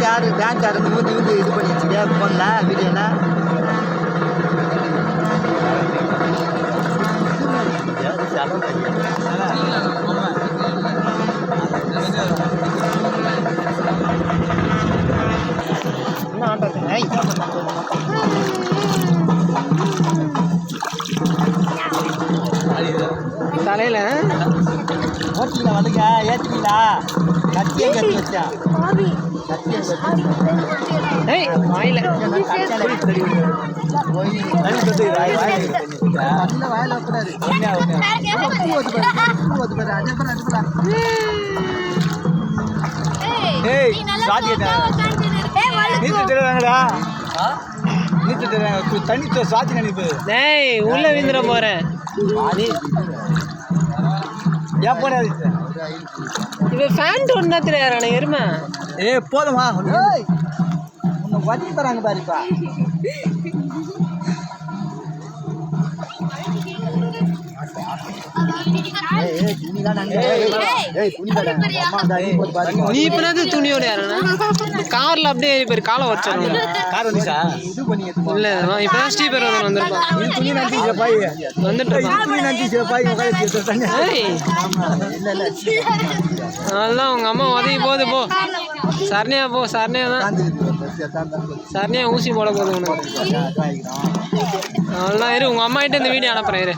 யாரு டான்ஸ் ஆடுறது ஊற்றி ஊற்றி இது பண்ணி வச்சுக்கியா ஃபோனில் வீடியோவில் என்ன ஆடுறது தலையில ஓட்டிங்களா வந்துங்க ஏற்றிங்களா கத்தியம் கட்டி வச்சா தண்ணி சாத்தி நினைப்பு உள்ள வீந்துட போறேன் ஏன் போடாது இவ ஃபேண்ட் ஒன்னா தெரியாதானே எருமை போதுமா உன்னை வட்டி தராங்க பாருப்பா நீ இப்ப துணியோட கார்ல அப்படியே பேர் காலை வச்சாங்க இல்ல இப்பதான் ஸ்ரீபெர் அதெல்லாம் உங்க அம்மா உதவி போகுது போ சரணியா போ சரணியா தான் சரணியா ஊசி போட போகுது உனக்கு அதெல்லாம் இரு உங்க அம்மா கிட்ட இந்த வீடியோ அனுப்புறேன் இரு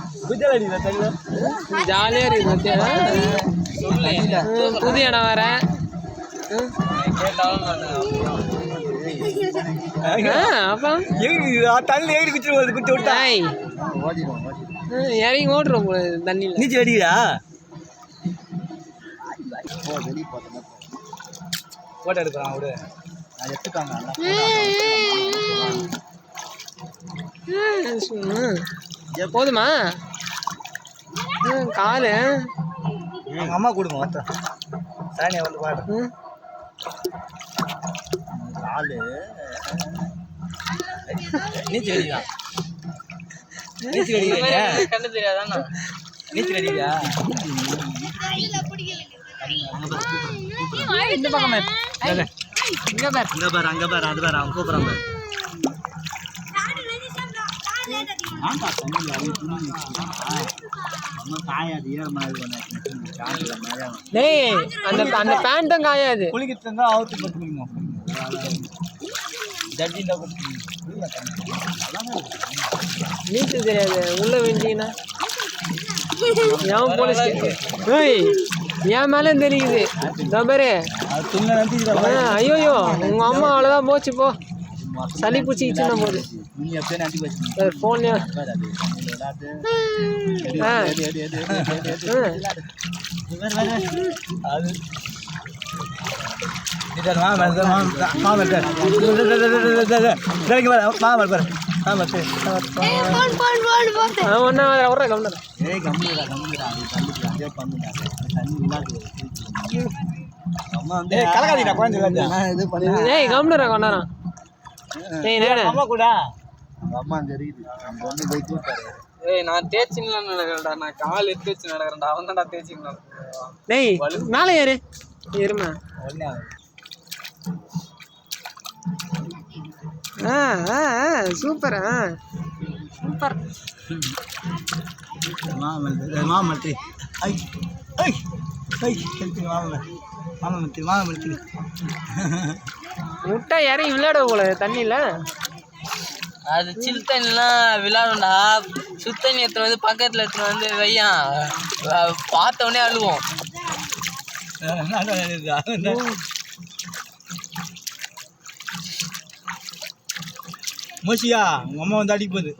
ஜாலியா இருக்கு புது இடம் வேற இறங்கி ஓட்டுறோம் தண்ணியில் நீச்சல் அடிக்கிறா போட்டோ எடுக்கிறான் அவரு எடுத்துக்காங்க போதுமா காலு எங்கள் அம்மா கொடுங்க மொத்தம் சாணியை வந்து பாடு காலு நீச்சல் அடிக்கலாம் நீச்சல் அடிக்கிறீங்க கண்ணு தெரியாதாண்ணா நீச்சல் அடிக்கிறா இந்த பக்கம் இங்கே பாரு அங்கே பாரு அது பாரு அவன் கூப்பிட்றான் பாரு அந்த பேண்ட்டும் காயாது குளிக்கிட்டு அவுத்து போட்டுக்கணும் நீச்சல் தெரியாது உள்ள வேண்டிங்கன்னா ஏன் போலீஸ் என் மேலே தெரியுது பாரு ஐயோயோ உங்க அம்மா அவ்வளோதான் போச்சு போ சளி பிடிச்சிக்கிச்சுன்னா போது ஃபோன்லையா கம்னரா கொண்டாரம் நான் தேய்ச்சின்னு நடக்கிறேன்டா நான் கால் எடுத்து வச்சு நடக்கிறேன்டா அவன் தான்டா தேய்ச்சின்னு டேய் மேலே ஏறு எருமை சூப்பர் சூப்பர் மாமல்த்தி முட்டை இறங்கி விளையாட போல தண்ணியில் அது சில் தண்ணிலாம் விளையாடும்டா சுத்தண்ணி எடுத்துன்னு வந்து பக்கத்தில் எடுத்துன்னு வந்து வையான் பார்த்த உடனே அழுவோம் மோசியா உங்கள் அம்மா வந்து அடிக்க போகுது